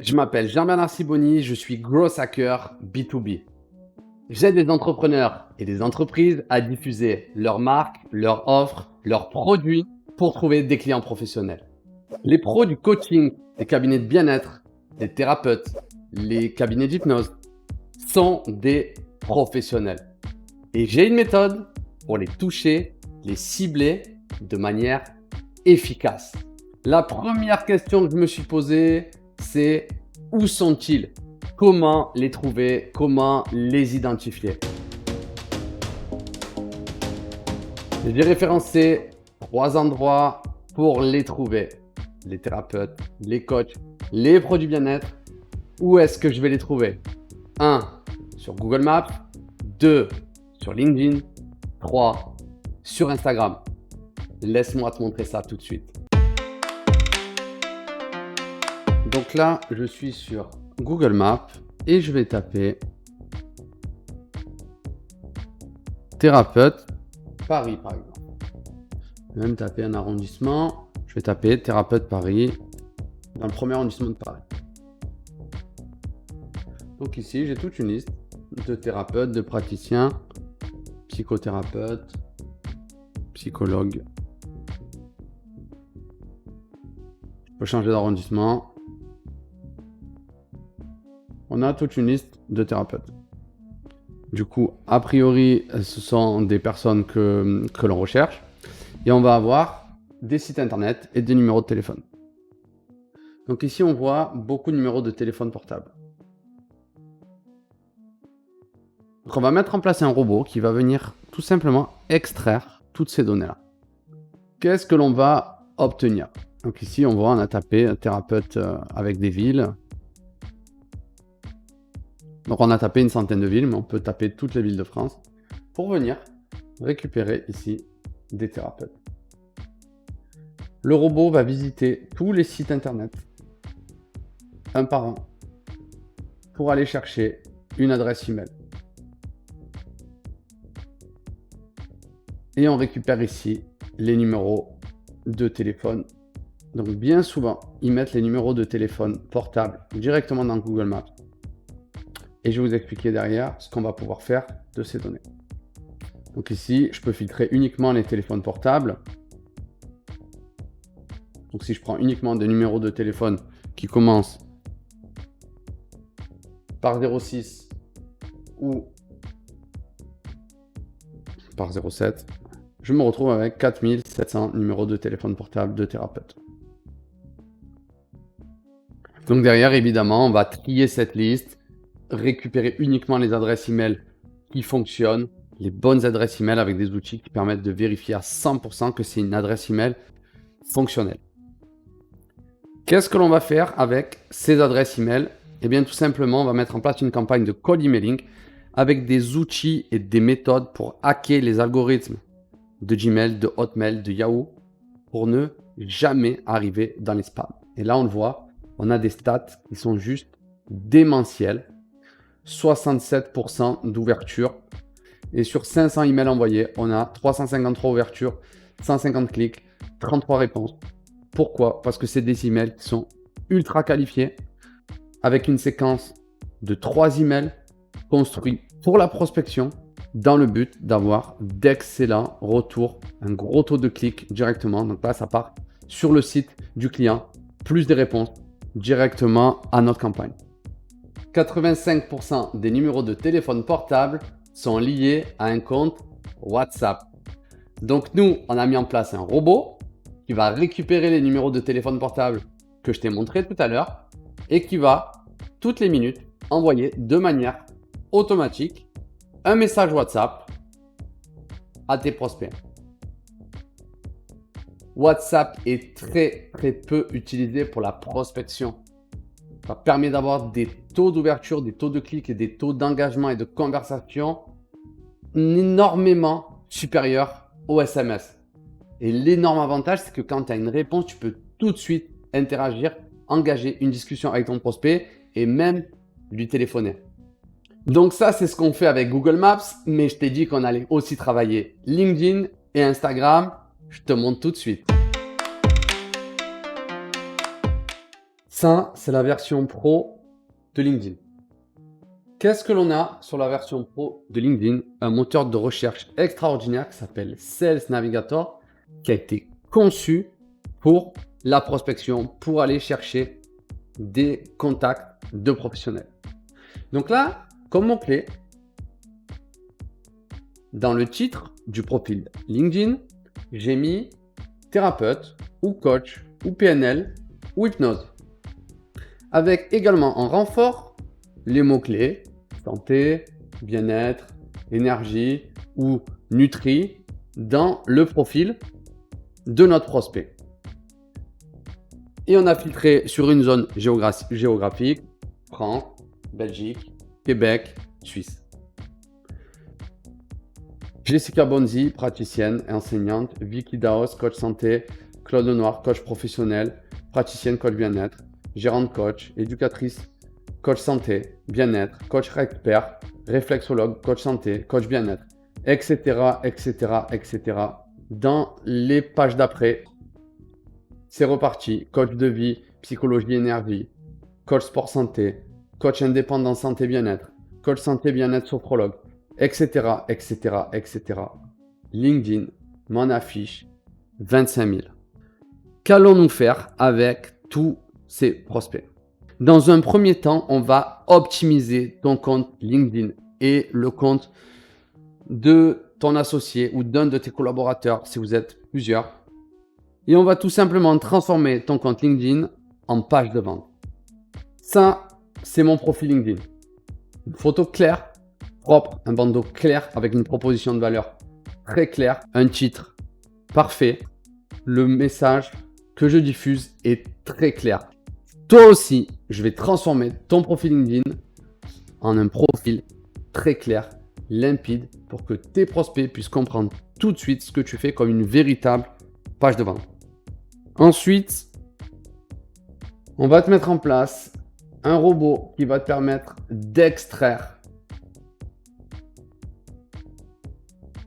Je m'appelle Jean-Bernard Sibony, je suis Growth Hacker B2B. J'aide les entrepreneurs et les entreprises à diffuser leurs marques, leurs offres, leurs produits pour trouver des clients professionnels. Les pros du coaching, les cabinets de bien-être, les thérapeutes, les cabinets d'hypnose sont des professionnels. Et j'ai une méthode pour les toucher, les cibler de manière efficace. La première question que je me suis posée, c'est où sont-ils? Comment les trouver? Comment les identifier? J'ai référencé 3 endroits pour les trouver. Les thérapeutes, les coachs, les produits bien-être. Où est-ce que je vais les trouver? 1. Sur Google Maps. 2. Sur LinkedIn. 3. Sur Instagram. Laisse-moi te montrer ça tout de suite. Donc là, je suis sur Google Maps et je vais taper thérapeute Paris par exemple. Je vais même taper un arrondissement. Je vais taper thérapeute Paris dans le premier arrondissement de Paris. Donc ici, j'ai toute une liste de thérapeutes, de praticiens, psychothérapeutes, psychologues. Je peux changer d'arrondissement. On a toute une liste de thérapeutes. Du coup, a priori, ce sont des personnes que l'on recherche. Et on va avoir des sites internet et des numéros de téléphone. Donc ici, on voit beaucoup de numéros de téléphone portable. Donc on va mettre en place un robot qui va venir tout simplement extraire toutes ces données-là. Qu'est-ce que l'on va obtenir? Donc ici, on voit, on a tapé un thérapeute avec des villes. Donc on a tapé une centaine de villes, mais on peut taper toutes les villes de France pour venir récupérer ici des thérapeutes. Le robot va visiter tous les sites internet, un par un, pour aller chercher une adresse email. Et on récupère ici les numéros de téléphone. Donc bien souvent, ils mettent les numéros de téléphone portable directement dans Google Maps. Et je vais vous expliquer derrière ce qu'on va pouvoir faire de ces données. Donc ici, je peux filtrer uniquement les téléphones portables. Donc si je prends uniquement des numéros de téléphone qui commencent par 06 ou par 07, je me retrouve avec 4700 numéros de téléphone portable de thérapeutes. Donc derrière, évidemment, on va trier cette liste, récupérer uniquement les adresses email qui fonctionnent, les bonnes adresses email avec des outils qui permettent de vérifier à 100% que c'est une adresse email fonctionnelle. Qu'est-ce que l'on va faire avec ces adresses email? Eh bien, tout simplement, on va mettre en place une campagne de cold emailing avec des outils et des méthodes pour hacker les algorithmes de Gmail, de Hotmail, de Yahoo pour ne jamais arriver dans les spams. Et là, on le voit, on a des stats qui sont juste démentielles. 67% d'ouverture. Et sur 500 emails envoyés, on a 353 ouvertures, 150 clics, 33 réponses. Pourquoi? Parce que c'est des emails qui sont ultra qualifiés avec une séquence de 3 emails construits pour la prospection dans le but d'avoir d'excellents retours, un gros taux de clics directement. Donc là, ça part sur le site du client, plus des réponses directement à notre campagne. 85% des numéros de téléphone portable sont liés à un compte WhatsApp. Donc nous, on a mis en place un robot qui va récupérer les numéros de téléphone portable que je t'ai montré tout à l'heure et qui va, toutes les minutes, envoyer de manière automatique un message WhatsApp à tes prospects. WhatsApp est très peu utilisé pour la prospection. Ça permet d'avoir des taux d'ouverture, des taux de clics et des taux d'engagement et de conversation énormément supérieurs au SMS. Et l'énorme avantage, c'est que quand tu as une réponse, tu peux tout de suite interagir, engager une discussion avec ton prospect et même lui téléphoner. Donc ça, c'est ce qu'on fait avec Google Maps, mais je t'ai dit qu'on allait aussi travailler LinkedIn et Instagram. Je te montre tout de suite. Ça, c'est la version pro de LinkedIn. Qu'est-ce que l'on a sur la version pro de LinkedIn? Un moteur de recherche extraordinaire qui s'appelle Sales Navigator, qui a été conçu pour la prospection, pour aller chercher des contacts de professionnels. Donc là, comme mot-clé, dans le titre du profil LinkedIn, j'ai mis thérapeute ou coach ou PNL ou hypnose. Avec également en renfort les mots-clés santé, bien-être, énergie ou nutri dans le profil de notre prospect. Et on a filtré sur une zone géographique, France, Belgique, Québec, Suisse. Jessica Bonzi, praticienne et enseignante, Vicky Daos, coach santé, Claude Noir, coach professionnel, praticienne coach bien-être, gérante coach, éducatrice, coach santé, bien-être, coach expert, réflexologue, coach santé, coach bien-être, etc., etc. Dans les pages d'après, c'est reparti. Coach de vie, psychologie, énergie, coach sport santé, coach indépendant santé, bien-être, coach santé, bien-être, sophrologue, etc., etc. LinkedIn m'en affiche 25 000. Qu'allons-nous faire avec tous ces prospects? Dans un premier temps, on va optimiser ton compte LinkedIn et le compte de ton associé ou d'un de tes collaborateurs si vous êtes plusieurs. Et on va tout simplement transformer ton compte LinkedIn en page de vente. Ça, c'est mon profil LinkedIn. Une photo claire, propre, un bandeau clair avec une proposition de valeur très claire, un titre parfait. Le message que je diffuse est très clair. Toi aussi, je vais transformer ton profil LinkedIn en un profil très clair, limpide, pour que tes prospects puissent comprendre tout de suite ce que tu fais comme une véritable page de vente. Ensuite, on va te mettre en place un robot qui va te permettre d'extraire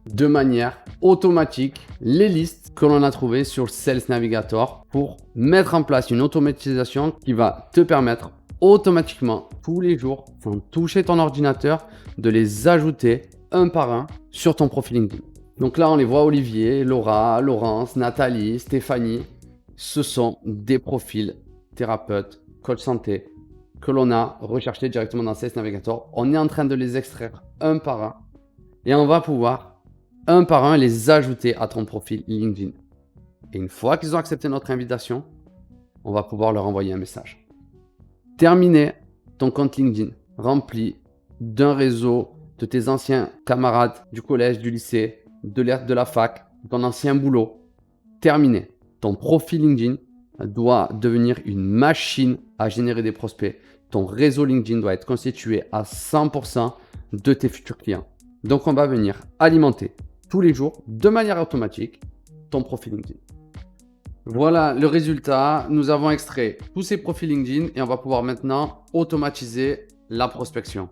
de manière automatique les listes que l'on a trouvées sur Sales Navigator pour mettre en place une automatisation qui va te permettre automatiquement tous les jours, sans toucher ton ordinateur, de les ajouter un par un sur ton profil LinkedIn. Donc là, on les voit: Olivier, Laura, Laurence, Nathalie, Stéphanie. Ce sont des profils thérapeutes, coach santé que l'on a recherchés directement dans Sales Navigator. On est en train de les extraire un par un et on va pouvoir un par un les ajouter à ton profil LinkedIn. Et une fois qu'ils ont accepté notre invitation, on va pouvoir leur envoyer un message. Terminer ton compte LinkedIn rempli d'un réseau de tes anciens camarades du collège, du lycée, de la fac, de ton ancien boulot. Terminé. Ton profil LinkedIn doit devenir une machine à générer des prospects. Ton réseau LinkedIn doit être constitué à 100% de tes futurs clients. Donc, on va venir alimenter tous les jours, de manière automatique, ton profil LinkedIn. Voilà le résultat. Nous avons extrait tous ces profils LinkedIn et on va pouvoir maintenant automatiser la prospection.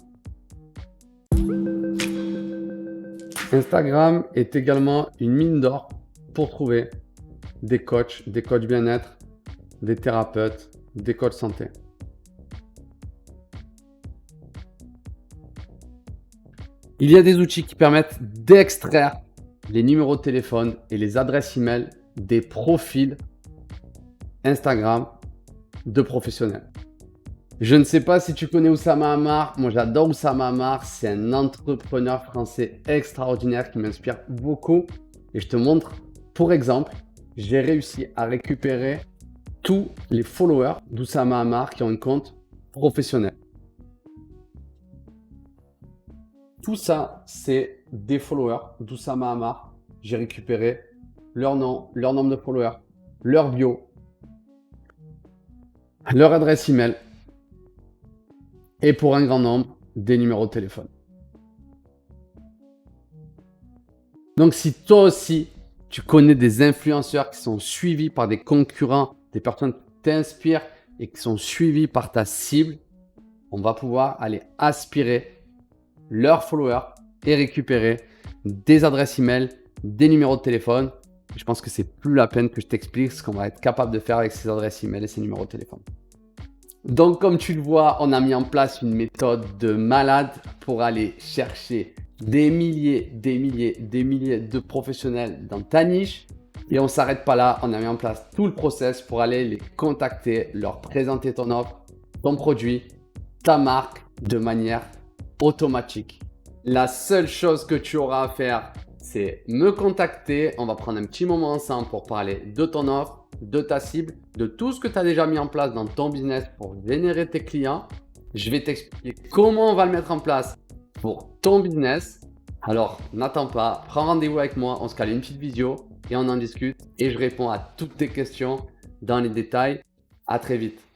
Instagram est également une mine d'or pour trouver des coachs bien-être, des thérapeutes, des coachs santé. Il y a des outils qui permettent d'extraire les numéros de téléphone et les adresses email des profils Instagram de professionnels. Je ne sais pas si tu connais Oussama Ammar. Moi, j'adore Oussama Ammar. C'est un entrepreneur français extraordinaire qui m'inspire beaucoup. Et je te montre, pour exemple, j'ai réussi à récupérer tous les followers d'Oussama Ammar qui ont un compte professionnel. Tout ça, c'est des followers d'Oussama Ammar. J'ai récupéré leur nom, leur nombre de followers, leur bio, leur adresse email et pour un grand nombre, des numéros de téléphone. Donc, si toi aussi, tu connais des influenceurs qui sont suivis par des concurrents, des personnes qui t'inspirent et qui sont suivis par ta cible, on va pouvoir aller aspirer leurs followers et récupérer des adresses email, des numéros de téléphone. Je pense que c'est plus la peine que je t'explique ce qu'on va être capable de faire avec ces adresses email et ces numéros de téléphone. Donc, comme tu le vois, on a mis en place une méthode de malade pour aller chercher des milliers de professionnels dans ta niche. Et on ne s'arrête pas là, on a mis en place tout le process pour aller les contacter, leur présenter ton offre, ton produit, ta marque de manière automatique. La seule chose que tu auras à faire, c'est me contacter. On va prendre un petit moment ensemble pour parler de ton offre, de ta cible, de tout ce que tu as déjà mis en place dans ton business pour générer tes clients. Je vais t'expliquer comment on va le mettre en place pour ton business. Alors, n'attends pas, prends rendez-vous avec moi, on se cale une petite vidéo et on en discute et je réponds à toutes tes questions dans les détails. À très vite.